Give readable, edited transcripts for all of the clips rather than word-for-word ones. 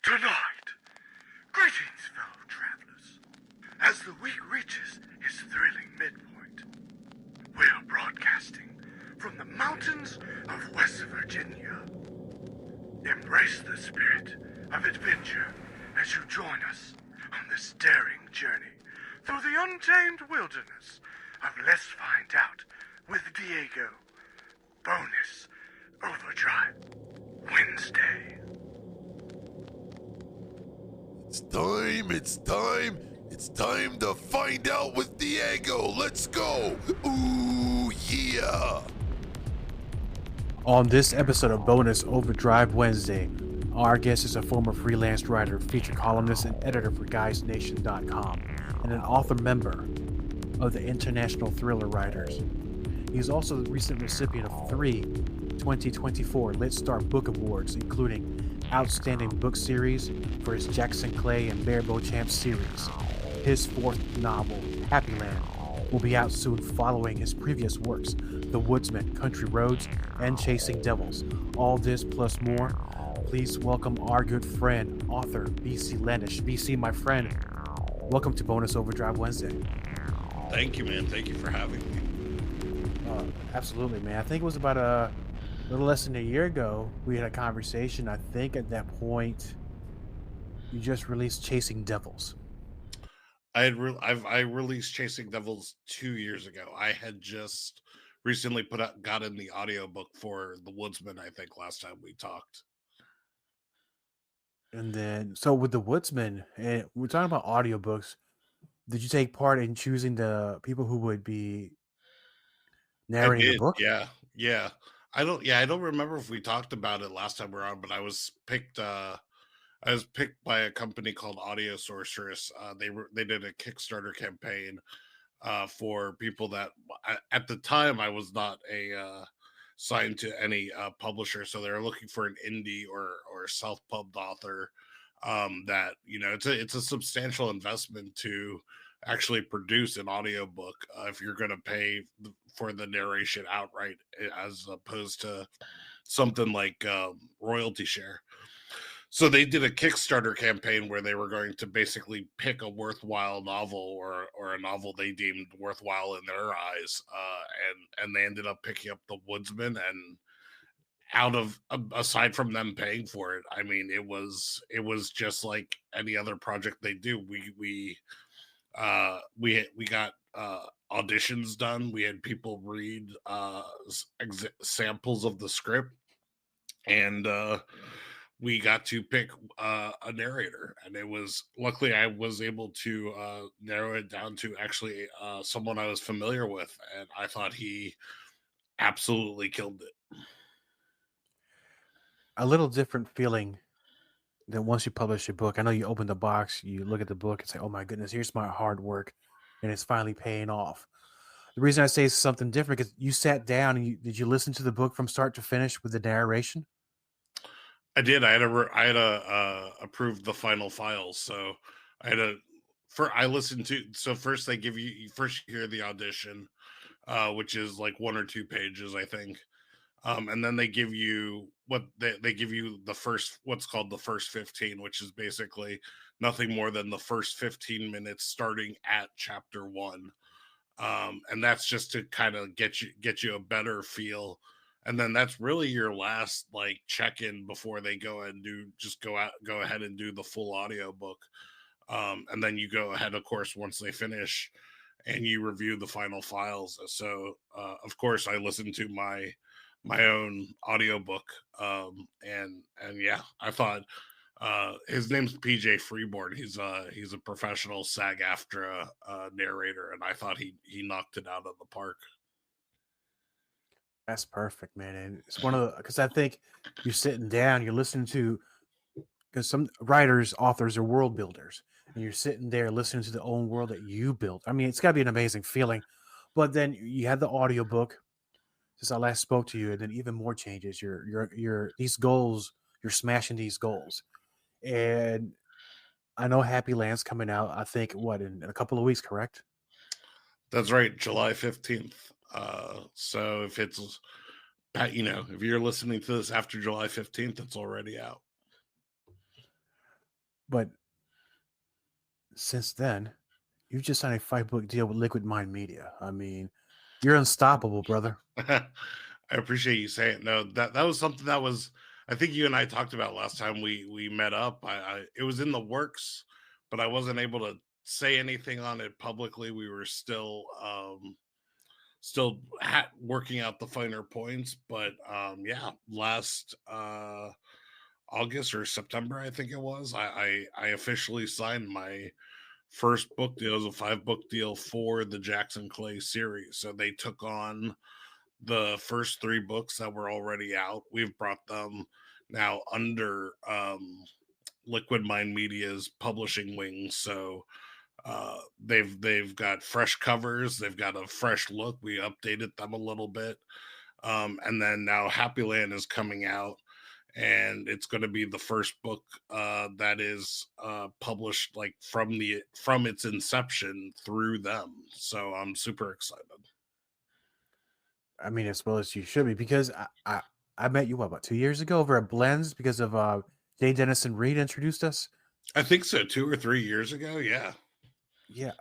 Tonight, greetings, fellow travelers. As the week reaches its thrilling midpoint, we're broadcasting from the mountains of West Virginia. Embrace the spirit of adventure as you join us on this daring journey through the untamed wilderness of Let's Find Out with Diego. Bonus Overdrive Wednesday. It's time to find out with Diego. Let's go. Ooh, yeah. On this episode of Bonus Overdrive Wednesday, our guest is a former freelance writer, featured columnist, and editor for GuysNation.com, and an author member of the International Thriller Writers. He is also the recent recipient of 3 2024 LitStar Book Awards, including Outstanding Book Series for his Jackson Clay and Bear Beauchamp series. His 4th novel, Happyland, will be out soon following his previous works, The Woodsman, Country Roads, and Chasing Devils. All this plus more. Please welcome our good friend, author BC Lienesch. BC, my friend, welcome to Bonus Overdrive Wednesday. Thank you, man. Thank you for having me. Absolutely, man. I think it was about a little less than a year ago we had a conversation. I think at that point you just released Chasing Devils. I released Chasing Devils 2 years ago. I had just recently got in the audiobook for The Woodsman, I think, last time we talked. And then, so with The Woodsman, and we're talking about audiobooks, did you take part in choosing the people who would be narrating the book? Yeah. I don't remember if we talked about it last time we were on, but I was picked by a company called Audio Sorceress. They did a Kickstarter campaign for people that at the time I was not signed to any publisher, so they're looking for an indie or self-pubbed author that, you know, it's a substantial investment to actually produce an audiobook if you're going to pay for the narration outright, as opposed to something like royalty share. So they did a Kickstarter campaign where they were going to basically pick a worthwhile novel or a novel they deemed worthwhile in their eyes, and they ended up picking up The Woodsman. And aside from them paying for it, I mean, it was just like any other project they do. We got auditions done. We had people read samples of the script, and we got to pick a narrator, and it was, luckily I was able to narrow it down to actually someone I was familiar with, and I thought he absolutely killed it. A little different feeling than once you publish your book. I know you open the box, you look at the book and say, oh my goodness, here's my hard work, and it's finally paying off. The reason I say it's something different is you sat down and did you listen to the book from start to finish with the narration? I did. I had approved the final files, so I listened to. So first you hear the audition, which is like 1 or 2 pages, I think, and then they give you they give you the first, what's called the first 15, which is basically nothing more than the first 15 minutes starting at chapter 1, and that's just to kind of get you a better feel. And then that's really your last like check-in before they go ahead and do the full audiobook. And then you go ahead, of course, once they finish, and you review the final files. So of course I listened to my own audiobook. And yeah, I thought his name's PJ Freeborn. He's a professional SAG-AFTRA narrator, and I thought he knocked it out of the park. That's perfect, man. And it's because I think you're sitting down, you're listening to, because some writers, authors are world builders, and you're sitting there listening to the own world that you built. I mean, it's got to be an amazing feeling. But then you had the audiobook since I last spoke to you, and then even more changes. You're these goals, you're smashing these goals. And I know Happyland's coming out, I think, in a couple of weeks, correct? That's right, July 15th. So if it's, if you're listening to this after July 15th, it's already out. But since then, you just signed a 5-book deal with Liquid Mind Media. I mean, you're unstoppable, brother. I appreciate you saying it. No, that was something that was, I think you and I talked about last time we met up. It was in the works, but I wasn't able to say anything on it publicly. We were still working out the finer points, but yeah, last August or September, I think it was, I officially signed my first book deal. It was a 5-book deal for the Jackson Clay series. So they took on the first 3 books that were already out. We've brought them now under Liquid Mind Media's publishing wing. So they've got fresh covers, they've got a fresh look. We updated them a little bit. And then now Happyland is coming out, and it's going to be the first book that is published like from its inception through them. So I'm super excited. I mean, as well as you should be, because I met you about 2 years ago over at Blends because of Jay Dennison Reed introduced us. I think so, 2 or 3 years ago. Yeah. Yeah,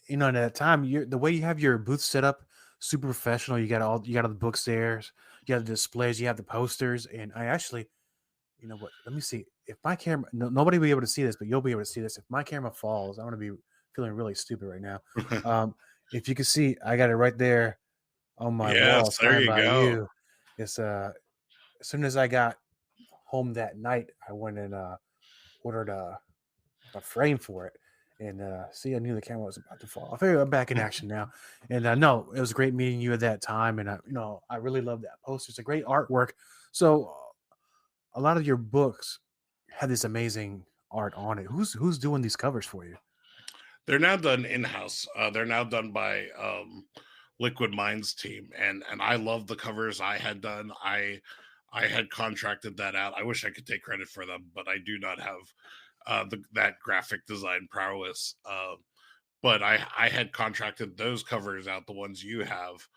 you know, at that time, the way you have your booth set up, super professional. You got all the books there, you have the displays, you have the posters, and I actually, you know what? Let me see if my camera. Nobody will be able to see this, but you'll be able to see this. If my camera falls, I'm gonna be feeling really stupid right now. If you can see, I got it right there on my wall, Yes, there signed you by go. you. It's as soon as I got home that night, I went and ordered a frame for it. And see, I knew the camera was about to fall. I figured I'm back in action now. And no, it was great meeting you at that time. And I really love that poster. It's a great artwork. So a lot of your books have this amazing art on it. Who's doing these covers for you? They're now done in-house. They're now done by Liquid Minds team, and I love the covers I had done. I had contracted that out. I wish I could take credit for them, but I do not have that graphic design prowess. But I had contracted those covers out, the ones you have,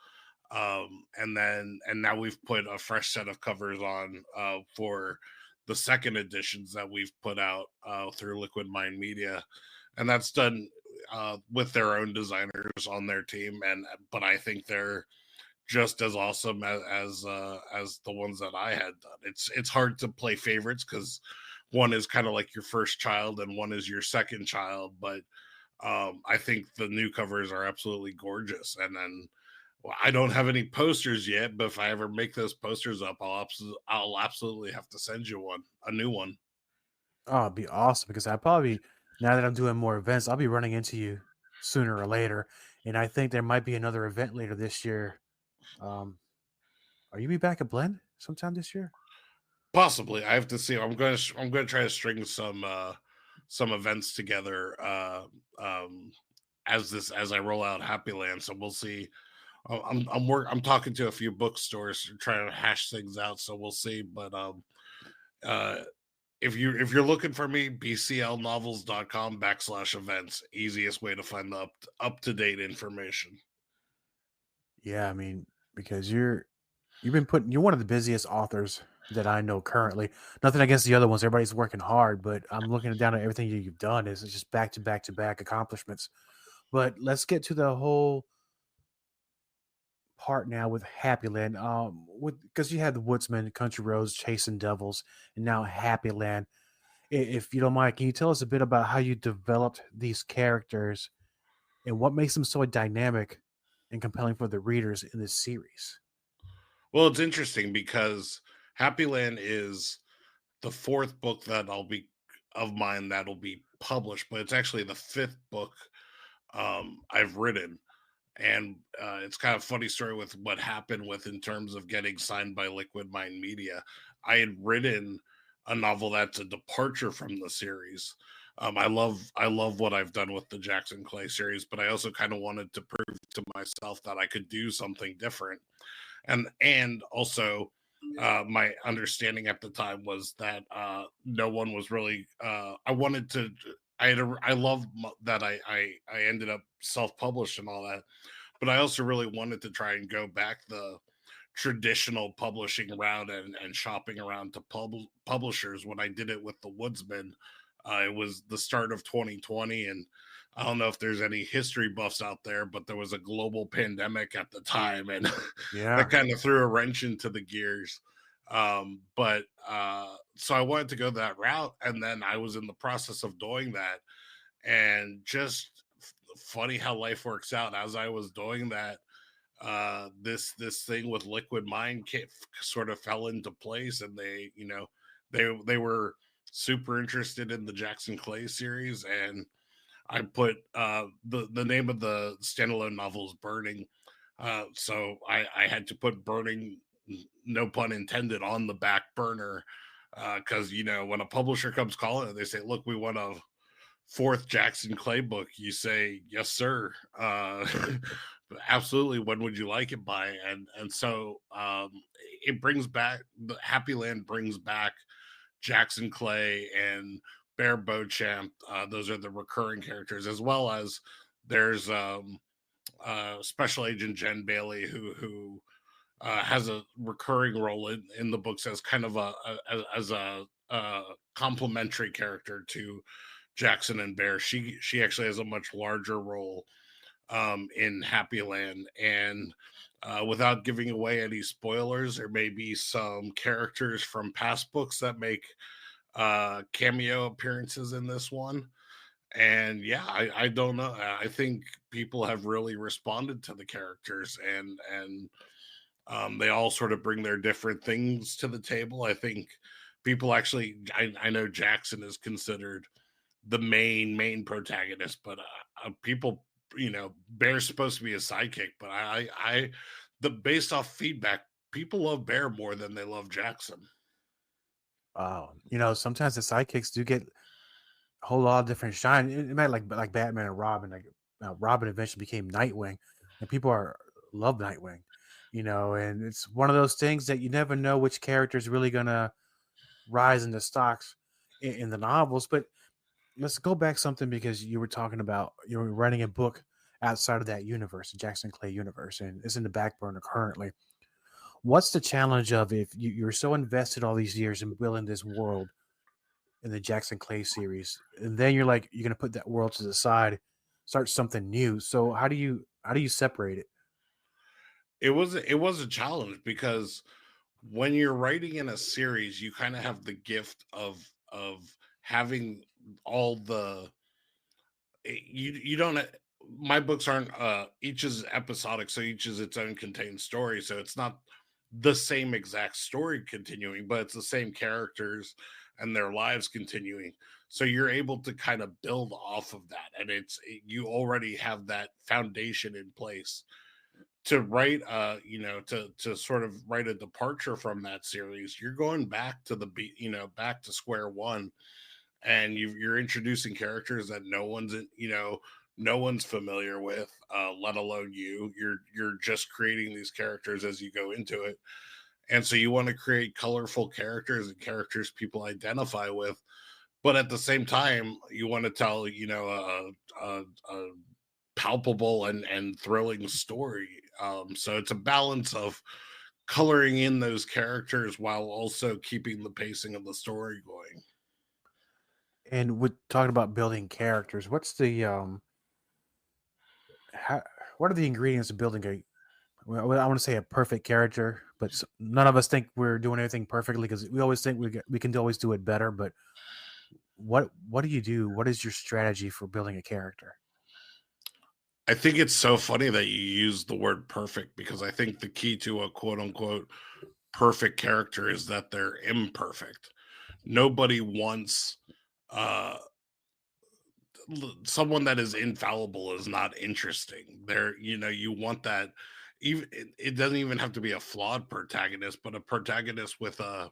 and now we've put a fresh set of covers on for the second editions that we've put out through Liquid Mind Media, and that's done with their own designers on their team. But I think they're just as awesome as the ones that I had done. It's hard to play favorites because one is kind of like your first child and one is your second child, but I think the new covers are absolutely gorgeous. And then I don't have any posters yet, but if I ever make those posters up, I'll absolutely have to send you a new one. Oh, it'd be awesome because I probably, now that I'm doing more events, I'll be running into you sooner or later. And I think there might be another event later this year. Are you be back at Blend sometime this year? Possibly, I have to see. I'm going to try to string some events together as I roll out Happyland. So we'll see. I'm talking to a few bookstores trying to hash things out. So we'll see. But uh, if you're looking for me, bclnovels.com/events, easiest way to find the up to date information. Yeah, I mean, because you're one of the busiest authors that I know currently. Nothing against the other ones. Everybody's working hard, but I'm looking down at everything you've done. It's just back to back to back accomplishments. But let's get to the whole part now with Happyland. Because you had the Woodsman, Country Roads, Chasing Devils, and now Happyland. If you don't mind, can you tell us a bit about how you developed these characters and what makes them so dynamic and compelling for the readers in this series? Well, it's interesting because Happyland is the 4th book of mine that'll be published, but it's actually the 5th book I've written. And it's kind of a funny story with what happened with in terms of getting signed by Liquid Mind Media. I had written a novel that's a departure from the series. I love what I've done with the Jackson Clay series, but I also kind of wanted to prove to myself that I could do something different. And also my understanding at the time was that no one was really I wanted to I love that I ended up self-published and all that, but I also really wanted to try and go back the traditional publishing route and shopping around to publishers when I did it with the Woodsman It was the start of 2020, and I don't know if there's any history buffs out there, but there was a global pandemic at the time, and Yeah. that kind of threw a wrench into the gears. But so I wanted to go that route, and then I was in the process of doing that, and just funny how life works out. As I was doing that, this thing with Liquid Mind sort of fell into place, and they were super interested in the Jackson Clay series, and I put the name of the standalone novel is Burning. So I had to put Burning, no pun intended, on the back burner, because when a publisher comes calling and they say, "Look, we want a fourth Jackson Clay book," you say, "Yes, sir." Absolutely. When would you like it by? And so it brings back the Happyland brings back Jackson Clay and Bear Beauchamp. Those are the recurring characters, as well as there's Special Agent Jen Bailey, who has a recurring role in the books as kind of a complementary character to Jackson and Bear. She actually has a much larger role in Happyland, and without giving away any spoilers, there may be some characters from past books that make cameo appearances in this one. And yeah, I don't know. I think people have really responded to the characters, and they all sort of bring their different things to the table. I think people actually, I know Jackson is considered the main protagonist, but people, Bear's supposed to be a sidekick, but the based off feedback, people love Bear more than they love Jackson. Sometimes the sidekicks do get a whole lot of different shine. It might like Batman and Robin. Like Robin eventually became Nightwing, and people love Nightwing. And it's one of those things that you never know which character is really gonna rise in the stocks in the novels. But let's go back something, because you were talking about you were writing a book outside of that universe, the Jackson Clay universe, and it's in the back burner currently. What's the challenge of if you're so invested all these years in building this world in the Jackson Clay series, and then you're going to put that world to the side, start something new? So how do you separate it? It was a challenge, because when you're writing in a series, you kind of have the gift of having all the you don't my books aren't each is episodic, so each is its own contained story, so it's not the same exact story continuing, but it's the same characters and their lives continuing, so you're able to kind of build off of that, and you already have that foundation in place to write to sort of write a departure from that series. You're going back to back to square one, and you're introducing characters that no one's familiar with, let alone you're just creating these characters as you go into it. And so you want to create colorful characters and characters people identify with, but at the same time you want to tell a palpable and thrilling story. So it's a balance of coloring in those characters while also keeping the pacing of the story going. And we're talking about building characters. What's the what are the ingredients of building I want to say a perfect character, but none of us think we're doing anything perfectly, because we always think we can always do it better. But what do you do? What is your strategy for building a character? I think it's so funny that you use the word perfect, because I think the key to a quote unquote perfect character is that they're imperfect. Nobody wants uh someone that is infallible is not interesting. You want that. Even it doesn't even have to be a flawed protagonist, but a protagonist with a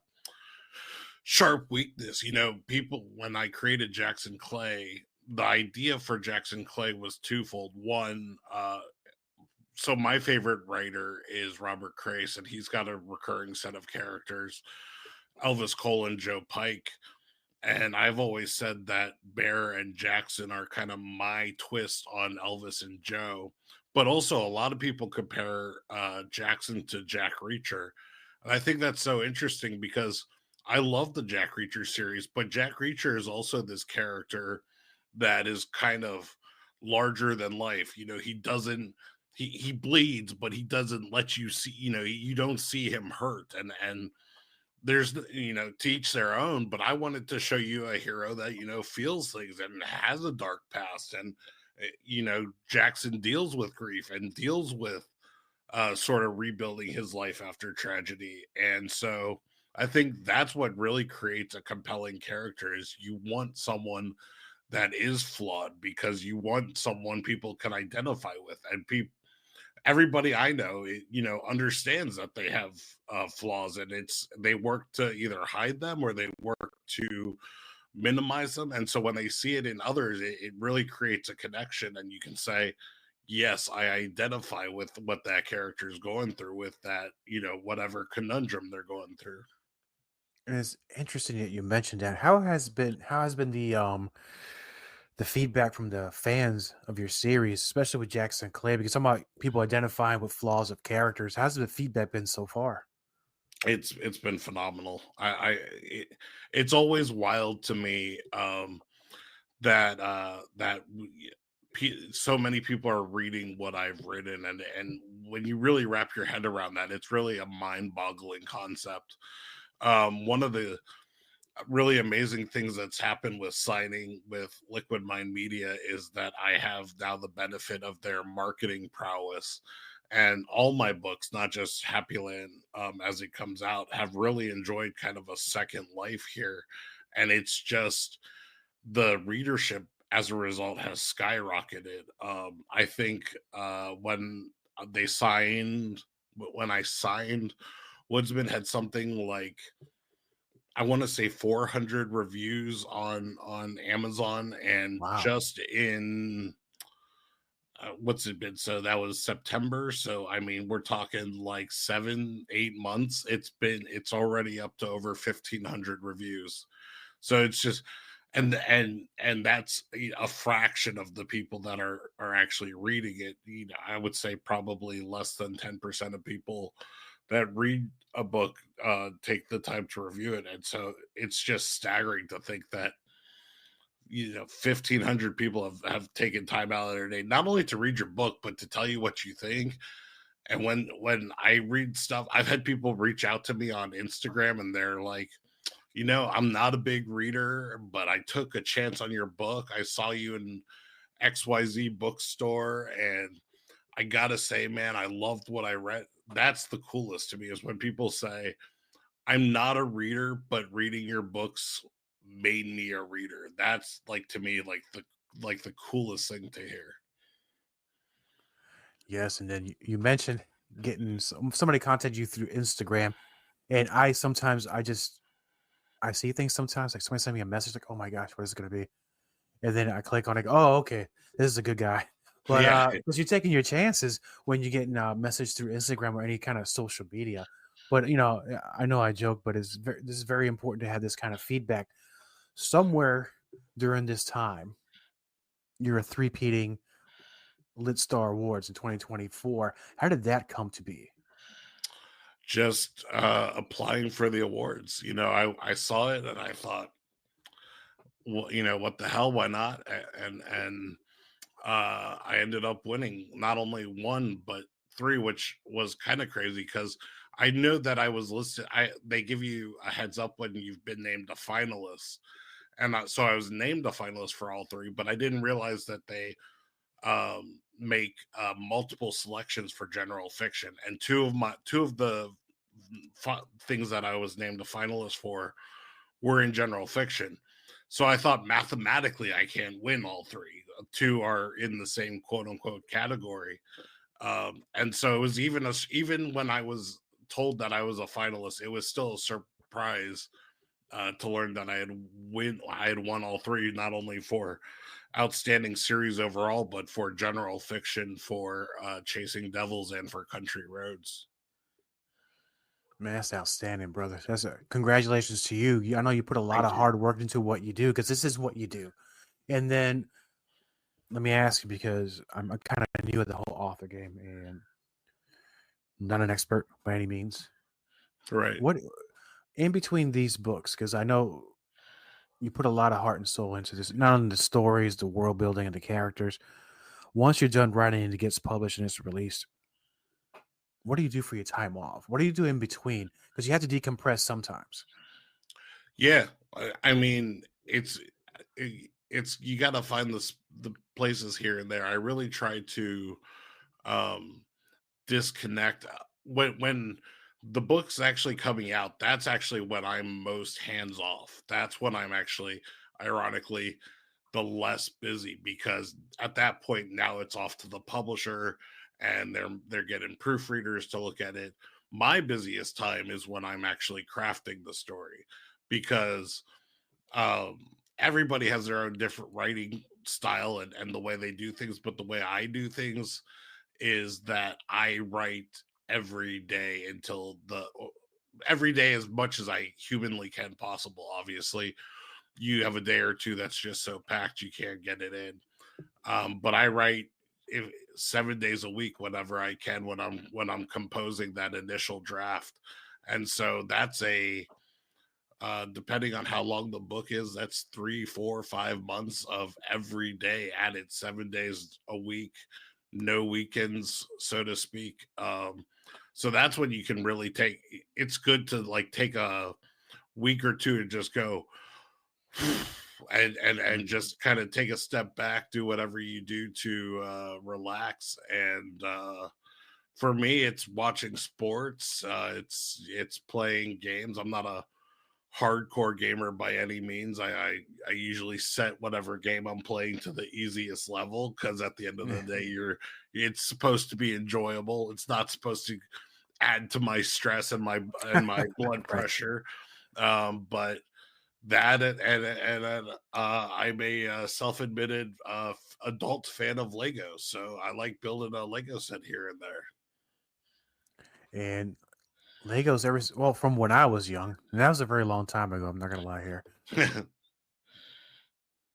sharp weakness. People, when I created Jackson Clay, the idea for Jackson Clay was twofold. One, so my favorite writer is Robert Crace, and he's got a recurring set of characters, Elvis Cole and Joe Pike. And I've always said that Bear and Jackson are kind of my twist on Elvis and Joe. But also, a lot of people compare Jackson to Jack Reacher. And I think that's so interesting, because I love the Jack Reacher series, but Jack Reacher is also this character that is kind of larger than life. He doesn't he bleeds, but he doesn't let you see, you don't see him hurt. And there's, to each their own, but I wanted to show you a hero that, feels things and has a dark past. And, Jackson deals with grief and deals with sort of rebuilding his life after tragedy. And so I think that's what really creates a compelling character is you want someone that is flawed because you want someone people can identify with. And everybody I know, understands that they have flaws, and they work to either hide them or they work to minimize them. And so when they see it in others, it really creates a connection, and you can say, yes, I identify with what that character is going through, with that, whatever conundrum they're going through. And it's interesting that you mentioned that. How has been the feedback from the fans of your series, especially with Jackson Clay? Because some about people identifying with flaws of characters. How's the feedback been so far? It's been phenomenal. It's always wild to me that so many people are reading what I've written, and when you really wrap your head around that, it's really a mind-boggling concept. One of the really amazing things that's happened with signing with Liquid Mind Media is that I have now the benefit of their marketing prowess. And all my books, not just Happyland, as it comes out, have really enjoyed kind of a second life here. And it's just the readership as a result has skyrocketed. I think when I signed, Woodsman had something like, I want to say 400 reviews on Amazon, and Wow. just in what's it been? So that was September. So I mean, we're talking like 7-8 months. It's already up to over 1,500 reviews. So it's just, and that's a fraction of the people that are actually reading it. I would say probably less than 10% of people that read a book take the time to review it. And so it's just staggering to think that 1,500 people have taken time out of their day not only to read your book but to tell you what you think. And when I read stuff, I've had people reach out to me on Instagram and they're like, I'm not a big reader, but I took a chance on your book. I saw you in XYZ bookstore, and I gotta say, man, I loved what I read. That's the coolest to me, is when people say, I'm not a reader, but reading your books made me a reader. That's, like, to me, like the coolest thing to hear. Yes, and then you mentioned getting somebody contact you through Instagram, and I see things sometimes, like somebody send me a message like, "Oh my gosh, what is it going to be?" And then I click on it. Oh, okay, this is a good guy. But Yeah, because you're taking your chances when you're getting a message through Instagram or any kind of social media. But I know I joke, but this is very important to have this kind of feedback. Somewhere during this time, you're a three-peating LitStar Awards in 2024. How did that come to be? just applying for the awards. I saw it and I thought, well, what the hell? Why not? And I ended up winning not only one but three, which was kind of crazy because I knew that I was listed. They give you a heads up when you've been named a finalist, and so I was named a finalist for all three. But I didn't realize that they make multiple selections for general fiction, and two of the things that I was named a finalist for were in general fiction. So I thought mathematically I can't win all three. Two are in the same quote unquote category. And so it was even when I was told that I was a finalist, it was still a surprise to learn that I had won all three, not only for outstanding series overall, but for general fiction, for Chasing Devils, and for Country Roads. Man, that's outstanding, brother. Congratulations to you. I know you put a lot Thank of you. hard work into what you do because this is what you do. And then let me ask you, because I'm kind of new at the whole author game and not an expert by any means. Right. What in between these books, because I know you put a lot of heart and soul into this, not only the stories, the world building, and the characters. Once you're done writing and it gets published and it's released, what do you do for your time off? What do you do in between? Because you have to decompress sometimes. Yeah, I mean, it's you got to find the places here and there. I really try to um disconnect when the book's actually coming out. That's actually when I'm most hands off. That's when I'm actually, ironically, the less busy, because at that point now it's off to the publisher and they're getting proofreaders to look at it. My busiest time is when I'm actually crafting the story, because um everybody has their own different writing style and the way they do things, but the way I do things is that I write every day until every day as much as I humanly can possible. Obviously, you have a day or two that's just so packed you can't get it in. But I write 7 days a week whenever I can, when I'm composing that initial draft. And so that's a depending on how long the book is, that's 3, 4, 5 months of every day at it, 7 days a week, no weekends, so to speak. So that's when you can really it's good to like take a week or two and just go and just kind of take a step back, do whatever you do to relax. And for me, it's watching sports. It's playing games. I'm not a hardcore gamer by any means. I usually set whatever game I'm playing to the easiest level, because at the end of the day, it's supposed to be enjoyable. It's not supposed to add to my stress and my blood pressure. But that and I'm a self-admitted adult fan of Lego, so I like building a Lego set here and there. And Legos well, from when I was young, and that was a very long time ago. I'm not gonna lie here.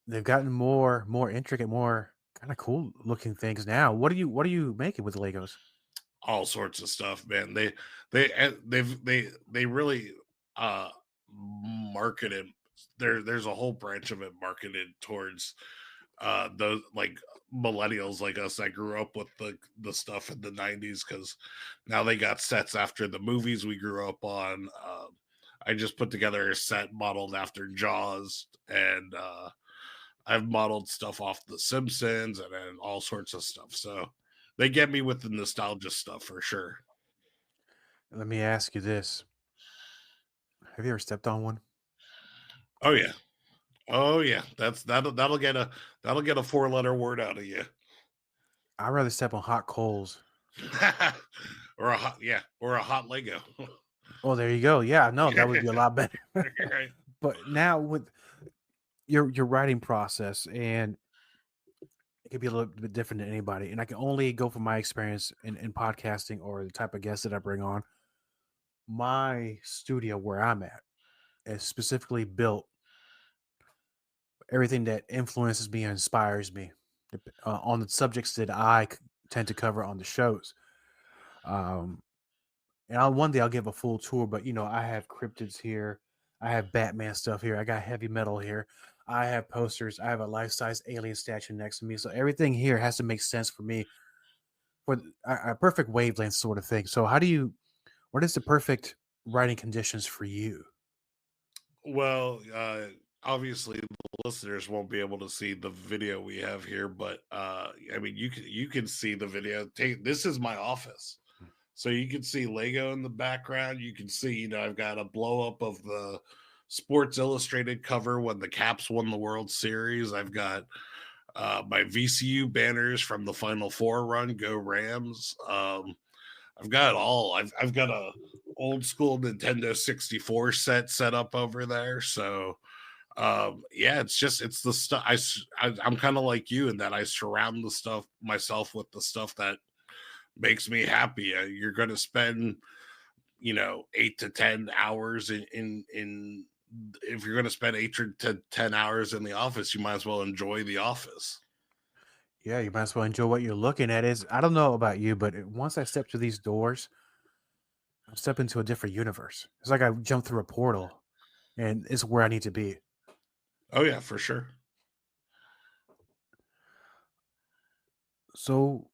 They've gotten more intricate, more kind of cool looking things now. What are you making with the Legos? All sorts of stuff, man. They really marketed. There's a whole branch of it marketed towards those like millennials like us that grew up with the stuff in the 90s, because now they got sets after the movies we grew up on. I just put together a set modeled after Jaws, and I've modeled stuff off The Simpsons and all sorts of stuff. So they get me with the nostalgia stuff for sure. Let me ask you this: have you ever stepped on one? Oh yeah. Oh yeah. That'll get a 4-letter word out of you. I'd rather step on hot coals. Or a hot Lego. Oh, there you go. Yeah, no, that would be a lot better. Right. But now with your writing process, and it could be a little bit different than anybody, and I can only go from my experience in podcasting or the type of guests that I bring on. My studio where I'm at is specifically built everything that influences me and inspires me on the subjects that I tend to cover on the shows. Um, and one day I'll give a full tour, but I have cryptids here, I have Batman stuff here, I got heavy metal here, I have posters, I have a life-size alien statue next to me. So everything here has to make sense for me for a perfect wavelength sort of thing. So what is the perfect writing conditions for you? Well, obviously the listeners won't be able to see the video we have here, but I mean you can see the video. This is my office. So you can see Lego in the background. You can see, I've got a blow up of the Sports Illustrated cover when the Caps won the World Series. I've got my VCU banners from the Final Four run, Go Rams. I've got it all. I've got a old school Nintendo 64 set up over there. So yeah, it's the stuff. I'm kind of like you in that I surround the stuff myself with the stuff that makes me happy. You're going to spend 8 to 10 hours in if you're going to spend 8 to 10 hours in the office, you might as well enjoy the office. Yeah, you might as well enjoy what you're looking at. I don't know about you, but once I step through these doors, I'm stepping into a different universe. It's like I jumped through a portal, and it's where I need to be. Oh yeah, for sure. So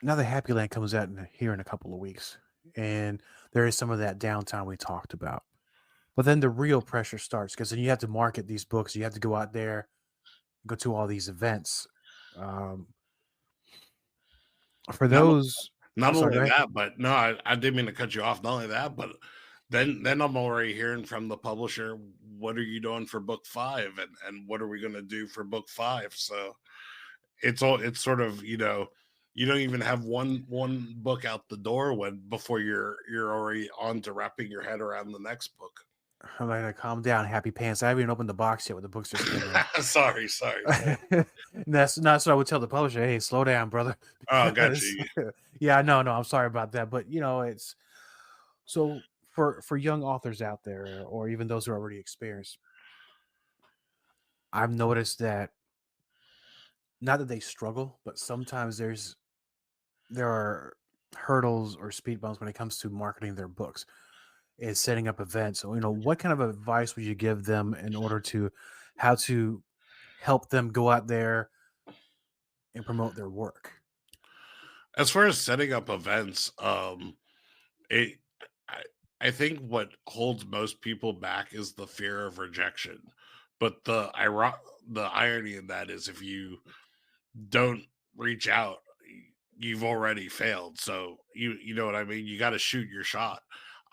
now the Happyland comes out here in a couple of weeks, and there is some of that downtime we talked about. But then the real pressure starts because then you have to market these books. You have to go out there, go to all these events. Um, for Not those, I'm not sorry, only go ahead. that, but no, I didn't mean to cut you off. Not only that, but then I'm already hearing from the publisher, what are you doing for book 5, and what are we going to do for book 5? So it's sort of, you don't even have one book out the door when before you're already on to wrapping your head around the next book. I'm like, calm down, Happy Pants. I haven't even opened the box yet, with the books just came in. Sorry. That's what I would tell the publisher. Hey, slow down, brother. Oh, got Because you. yeah, no, I'm sorry about that. But it's so for young authors out there, or even those who are already experienced, I've noticed that not that they struggle, but sometimes there are hurdles or speed bumps when it comes to marketing their books and setting up events. So, what kind of advice would you give them in order to how to help them go out there and promote their work? As far as setting up events, it I, I think what holds most people back is the fear of rejection. But the irony in that is, if you don't reach out, you've already failed. So you know what I mean. You got to shoot your shot.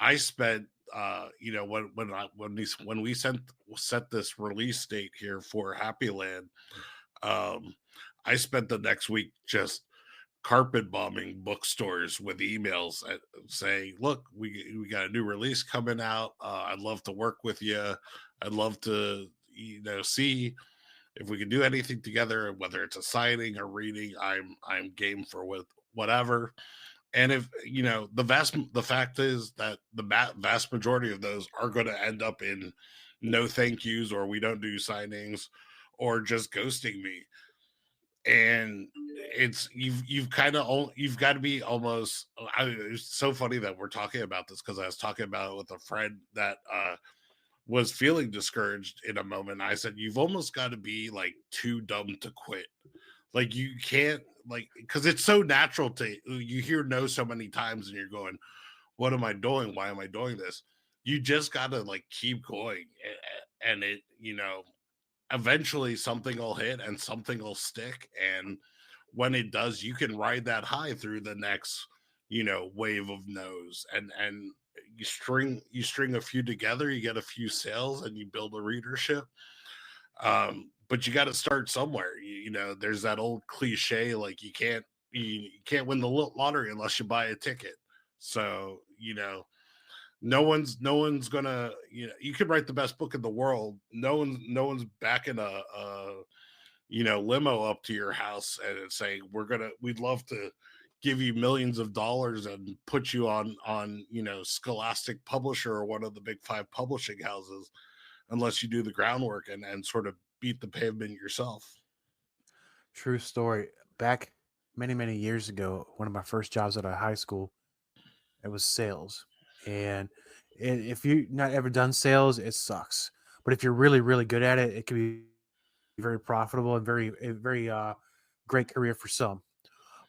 I spent when we set this release date here for Happyland, um, I spent the next week just carpet bombing bookstores with emails saying, "Look, we got a new release coming out. I'd love to work with you. I'd love to see if we can do anything together, whether it's a signing or reading. I'm game for whatever." And if the fact is that the vast majority of those are going to end up in no thank yous, or we don't do signings, or just ghosting me. And you've got to be almost. It's so funny that we're talking about this, because I was talking about it with a friend that was feeling discouraged in a moment. I said, you've almost got to be like too dumb to quit. Like, you can't, like, because it's so natural to, you hear no so many times and you're going, what am I doing? Why am I doing this? You just got to like keep going, and it, eventually something will hit and something will stick. And when it does, you can ride that high through the next, wave of no's, and you string a few together, you get a few sales, and you build a readership. But you got to start somewhere. There's that old cliche, like, you can't win the lottery unless you buy a ticket. So, no one's gonna, you could write the best book in the world. No one's backing a limo up to your house and saying, we'd love to give you millions of dollars and put you on Scholastic Publisher or one of the big 5 publishing houses, unless you do the groundwork and sort of beat the pavement yourself. True story. Back many, many years ago, one of my first jobs out of high school, it was sales. And if you've not ever done sales, it sucks. But if you're really, really good at it, it can be very profitable and very great career for some.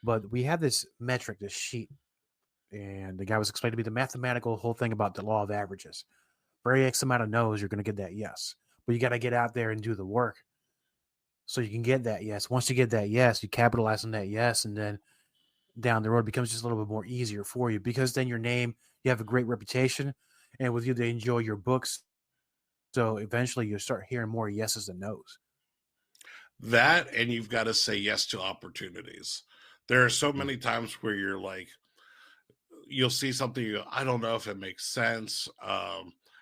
But we had this metric, this sheet, and the guy was explaining to me the mathematical whole thing about the law of averages. For every X amount of no's, you're going to get that yes. But you got to get out there and do the work so you can get that yes. Once you get that yes, you capitalize on that yes, and then down the road becomes just a little bit more easier for you, because then your name, you have a great reputation, and with you, they enjoy your books. So eventually you start hearing more yeses than nos. That, and you've got to say yes to opportunities. There are so Mm. many times where you're like, you'll see something, you go, I don't know if it makes sense.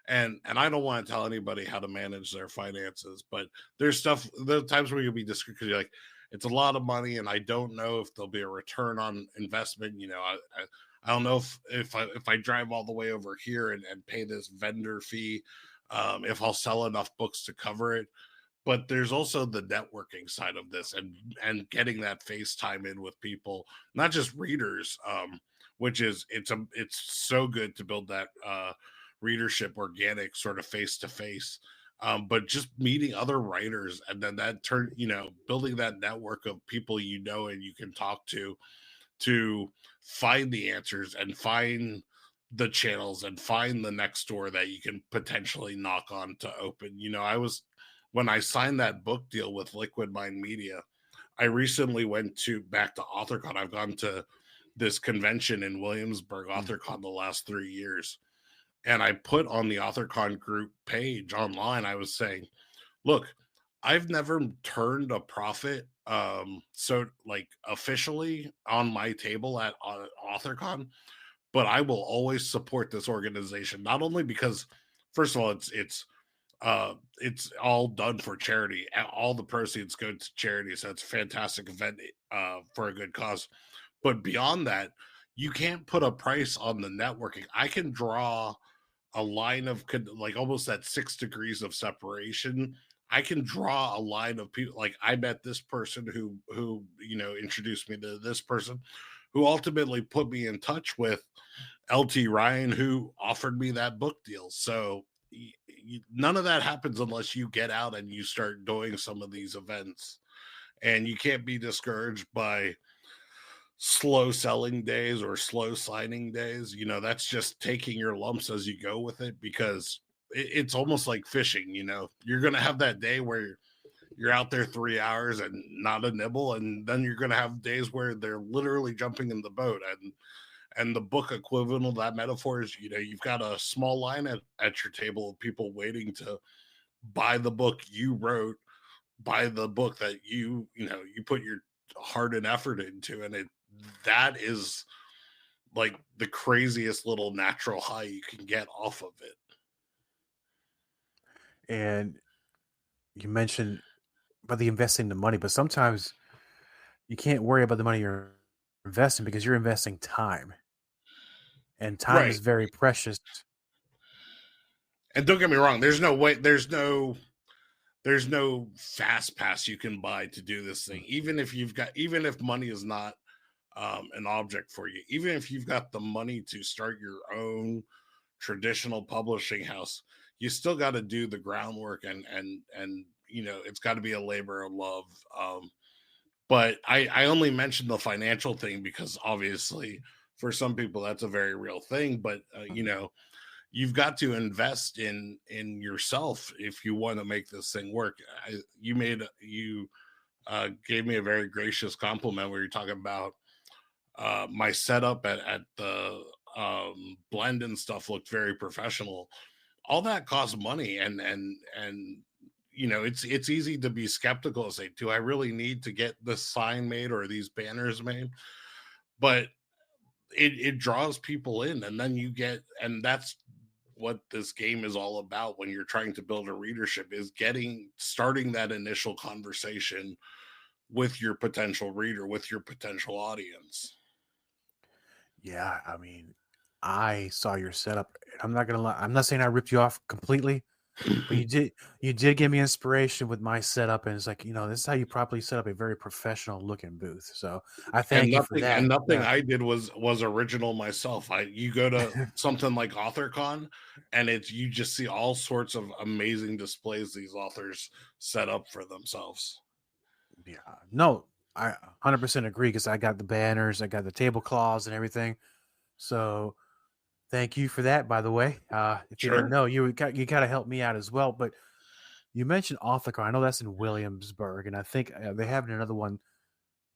And I don't want to tell anybody how to manage their finances, but there are times where you'll be discreet because you're like, it's a lot of money, and I don't know if there'll be a return on investment. I don't know if I drive all the way over here and pay this vendor fee, if I'll sell enough books to cover it. But there's also the networking side of this, and getting that FaceTime in with people, not just readers. which is it's so good to build that readership organic sort of face to face. But just meeting other writers, and then that turn, building that network of people and you can talk to find the answers and find the channels and find the next door that you can potentially knock on to open. When I signed that book deal with Liquid Mind Media, I recently went back to AuthorCon. I've gone to this convention in Williamsburg, AuthorCon, the last 3 years. And I put on the AuthorCon group page online, I was saying, look, I've never turned a profit so like officially on my table at AuthorCon, but I will always support this organization, not only because first of all it's all done for charity. All the proceeds go to charity, so it's a fantastic event for a good cause. But beyond that, you can't put a price on the networking. I can draw a line of like almost that 6 degrees of separation. I can draw a line of people. Like I met this person who introduced me to this person, who ultimately put me in touch with LT Ryan, who offered me that book deal. So none of that happens unless you get out and you start doing some of these events. And you can't be discouraged by slow selling days or slow signing days. That's just taking your lumps as you go with it, because it's almost like fishing. You're going to have that day where you're out there 3 hours and not a nibble, and then you're going to have days where they're literally jumping in the boat. And the book equivalent of that metaphor is, you've got a small line at your table of people waiting to buy the book you wrote, buy the book that you put your heart and effort into. And that is like the craziest little natural high you can get off of it. And you mentioned about the investing the money, but sometimes you can't worry about the money you're investing because you're investing time. And time is very precious. And don't get me wrong, there's no fast pass you can buy to do this thing. Even if money is not an object for you, even if you've got the money to start your own traditional publishing house, you still got to do the groundwork, and it's got to be a labor of love. But I only mentioned the financial thing because obviously for some people that's a very real thing. But you've got to invest in yourself if you want to make this thing work. You gave me a very gracious compliment where you're talking about my setup at the blend and stuff looked very professional. All that costs money, and it's easy to be skeptical and say, do I really need to get this sign made or these banners made? But it draws people in, and then and that's what this game is all about when you're trying to build a readership, is starting that initial conversation with your potential reader, with your potential audience. Yeah, I mean, I saw your setup. I'm not gonna lie. I'm not saying I ripped you off completely, but you did give me inspiration with my setup, and it's like, this is how you properly set up a very professional looking booth. So I thank you for that. And nothing I did was original myself. You go to something like AuthorCon, and you just see all sorts of amazing displays these authors set up for themselves. Yeah, no, I 100% agree, because I got the banners, I got the tablecloths and everything. So thank you for that, by the way. If you didn't know, you got to help me out as well. But you mentioned AuthorCon. I know that's in Williamsburg, and I think they have another one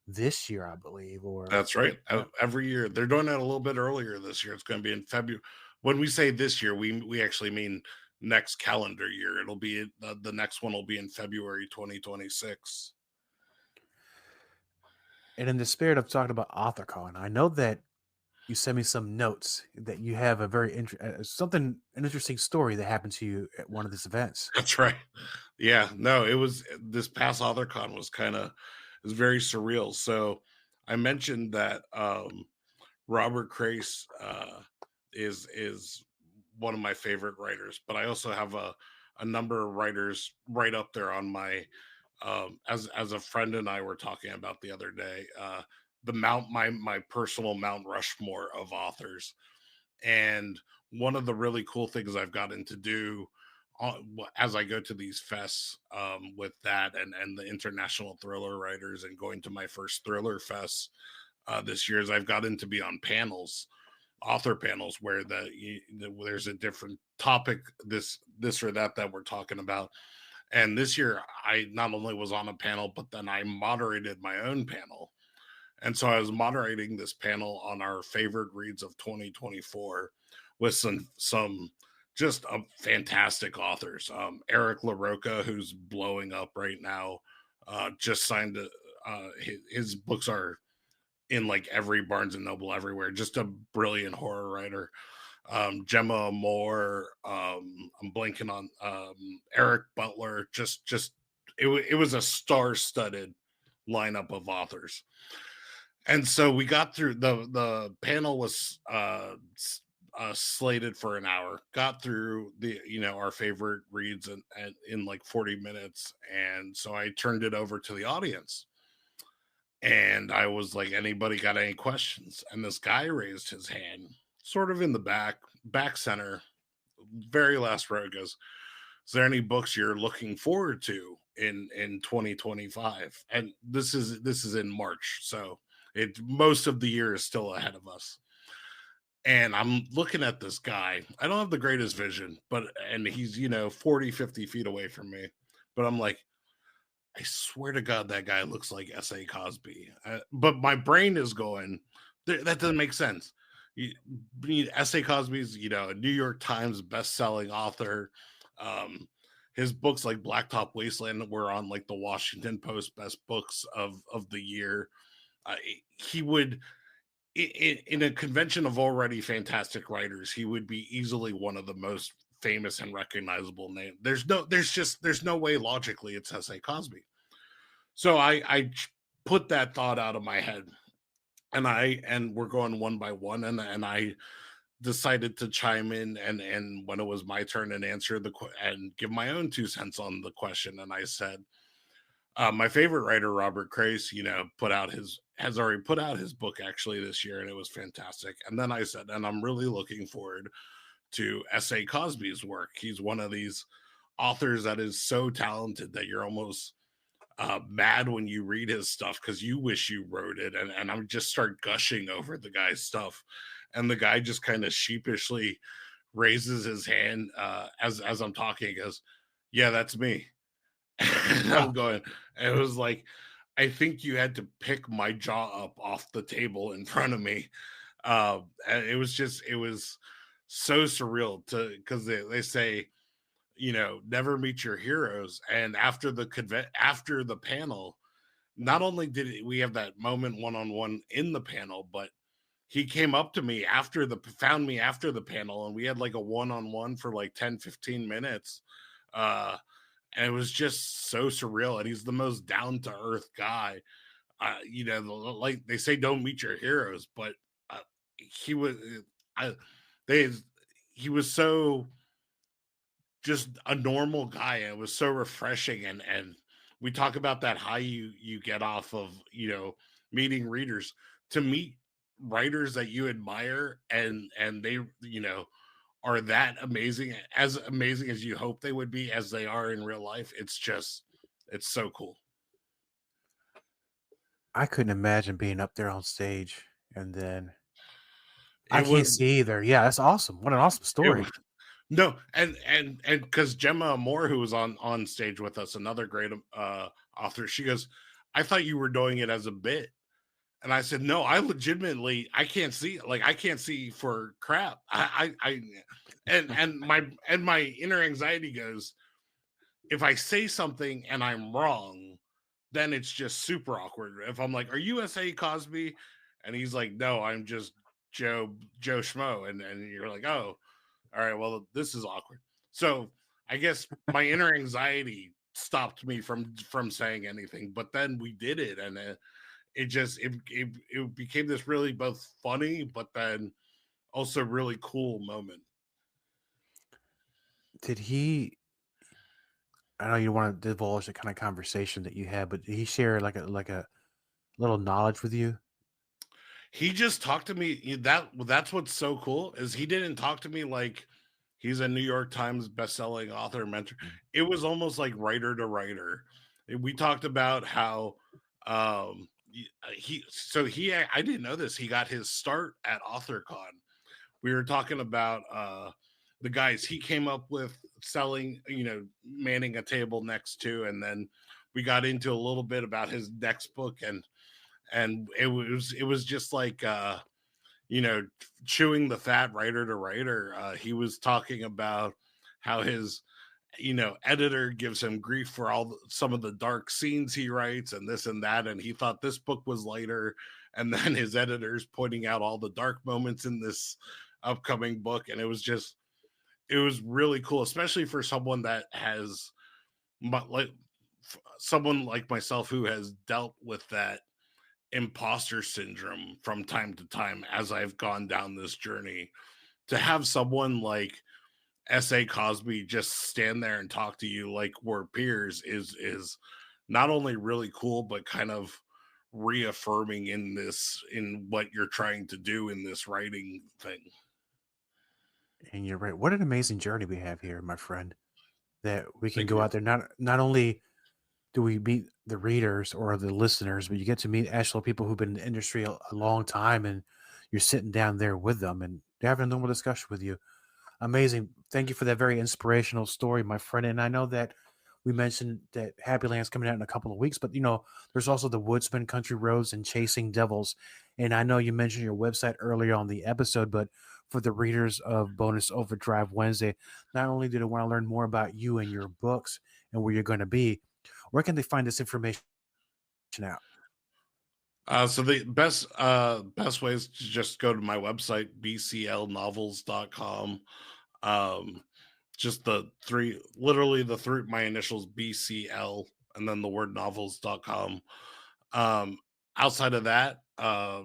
this year, I believe. Or that's right. Every year they're doing it a little bit earlier this year. It's going to be in February. When we say this year, we actually mean next calendar year. It'll be the next one will be in February 2026. And in the spirit of talking about AuthorCon, I know that you sent me some notes that you have a very an interesting story that happened to you at one of these events. That's right. Yeah, no, it was this past AuthorCon was very surreal. So I mentioned that Robert Crace is one of my favorite writers, but I also have a number of writers right up there on my as a friend and I were talking about the other day. my personal Mount Rushmore of authors. And one of the really cool things I've gotten to do as I go to these fests, with that and the international thriller writers, and going to my first thriller fest this year, is I've gotten to be on panels, author panels, where there's a different topic, this or that we're talking about. And this year I not only was on a panel, but then I moderated my own panel. And so I was moderating this panel on our favorite reads of 2024 with some just fantastic authors. Eric LaRocca, who's blowing up right now, just signed his books are in like every Barnes and Noble everywhere. Just a brilliant horror writer. Gemma Moore. I'm blanking on Eric Butler. It was a star-studded lineup of authors. And so we got through the panel was slated for an hour. Got through our favorite reads and in like 40 minutes. And so I turned it over to the audience. And I was like, anybody got any questions? And this guy raised his hand, sort of in the back center, very last row. Goes, is there any books you're looking forward to in 2025? And this is in March, so most of the year is still ahead of us. And I'm looking at this guy. I don't have the greatest vision, and he's 40, 50 feet away from me. But I'm like, I swear to God, that guy looks like S.A. Cosby. But my brain is going, that doesn't make sense. S.A. Cosby's, a New York Times best-selling author. His books like Blacktop Wasteland were on like the Washington Post best books of the year. He would, in a convention of already fantastic writers, he would be easily one of the most famous and recognizable names. There's no way logically it's S.A. Cosby. So I put that thought out of my head, and we're going one by one, and I decided to chime in and when it was my turn and answer and give my own 2 cents on the question. And I said, my favorite writer, Robert Crace, has already put out his book actually this year, and it was fantastic. And then I said, and I'm really looking forward to S.A. Cosby's work. He's one of these authors that is so talented that you're almost mad when you read his stuff because you wish you wrote it. And I would just start gushing over the guy's stuff. And the guy just kind of sheepishly raises his hand as I'm talking. He goes, yeah, that's me. And I'm going, it was like, I think you had to pick my jaw up off the table in front of me. And it was so surreal because they say, never meet your heroes. And after the panel, not only did we have that moment one-on-one in the panel, but he came up to me found me after the panel, and we had like a one-on-one for like 10-15 minutes. And it was just so surreal. And he's the most down-to-earth guy. Like they say, don't meet your heroes, but he was so just a normal guy. It was so refreshing. And we talk about that high you get off of, meeting readers, to meet writers that you admire and they, are that amazing as you hope they would be, as they are in real life. It's so cool. I couldn't imagine being up there on stage, and then I can't see either. Yeah, that's awesome. What an awesome story. No, and because Gemma Moore, who was on stage with us, another great author, she goes, I thought you were doing it as a bit. And I said, no, I legitimately, I can't see, like, I can't see for crap. And my inner anxiety goes, if I say something and I'm wrong, then it's just super awkward. If I'm like, are you S.A. Cosby? And he's like, no, I'm just Joe Schmo. And you're like, oh, all right, well, this is awkward. So I guess my inner anxiety stopped me from saying anything, but then we did it. And it became this really both funny, but then also really cool moment. Did he, I know you want to divulge the kind of conversation that you had, but did he share like a little knowledge with you? He just talked to me. That's what's so cool is he didn't talk to me like he's a New York Times bestselling author mentor. It was almost like writer to writer. We talked about how I didn't know this. He got his start at AuthorCon. We were talking about the guys he came up with selling, manning a table next to, and then we got into a little bit about his next book, and it was just like chewing the fat writer to writer. He was talking about how his editor gives him grief for some of the dark scenes he writes and this and that, and he thought this book was lighter, and then his editor's pointing out all the dark moments in this upcoming book, and it was really cool, especially for someone that has someone like myself who has dealt with that imposter syndrome from time to time as I've gone down this journey. To have someone like S.A. Cosby just stand there and talk to you like we're peers is not only really cool, but kind of reaffirming in what you're trying to do in this writing thing. And you're right. What an amazing journey we have here, my friend, that we can go out there. Not only do we meet the readers or the listeners, but you get to meet actual people who've been in the industry a long time, and you're sitting down there with them and they're having a normal discussion with you. Amazing. Thank you for that very inspirational story, my friend. And I know that we mentioned that Happyland's coming out in a couple of weeks, but there's also the Woodsman, Country Roads, and Chasing Devils. And I know you mentioned your website earlier on the episode, but for the readers of Bonus Overdrive Wednesday, not only do they want to learn more about you and your books and where you're going to be, where can they find this information out? So the best way is to just go to my website, bclnovels.com. Just my initials, BCL, and then the word novels.com. Outside of that,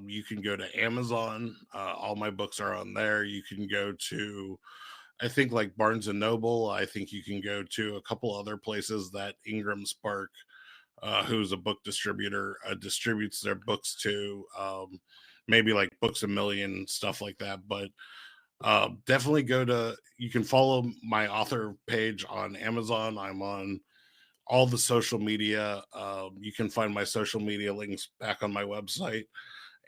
you can go to Amazon. All my books are on there. You can go to, I think, like Barnes and Noble. I think you can go to a couple other places that Ingram Spark, who's a book distributor, distributes their books to, maybe like Books A Million, stuff like that. But definitely you can follow my author page on Amazon. I'm on all the social media. You can find my social media links back on my website.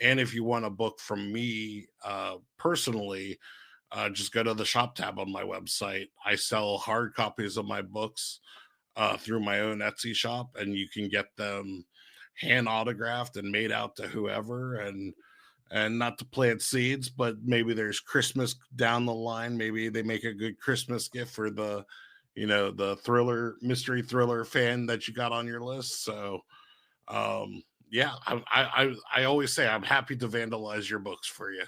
And if you want a book from me personally, just go to the shop tab on my website. I sell hard copies of my books through my own Etsy shop, and you can get them hand autographed and made out to whoever. And not to plant seeds, but maybe there's Christmas down the line. Maybe they make a good Christmas gift for the mystery thriller fan that you got on your list. So, yeah, I always say I'm happy to vandalize your books for you.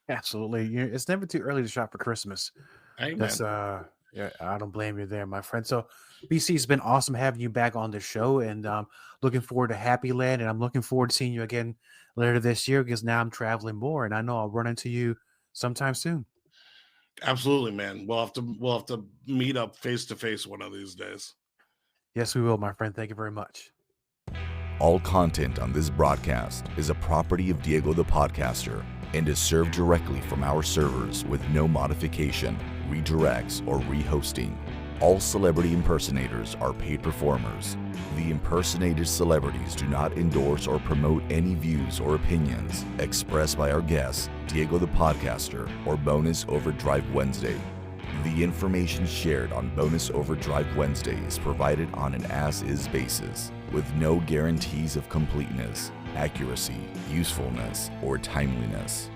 Absolutely. It's never too early to shop for Christmas. Amen. That's yeah, I don't blame you there, my friend. So BC, it's been awesome having you back on the show, and looking forward to Happyland, and I'm looking forward to seeing you again later this year, because now I'm traveling more, and I know I'll run into you sometime soon. Absolutely, man. We'll have to meet up face to face one of these days. Yes, we will, my friend. Thank you very much. All content on this broadcast is a property of Diego the Podcaster and is served directly from our servers with no modification, redirects, or rehosting. All celebrity impersonators are paid performers. The impersonated celebrities do not endorse or promote any views or opinions expressed by our guests, Diego the Podcaster, or Bonus Overdrive Wednesday. The information shared on Bonus Overdrive Wednesday is provided on an as-is basis, with no guarantees of completeness, accuracy, usefulness, or timeliness.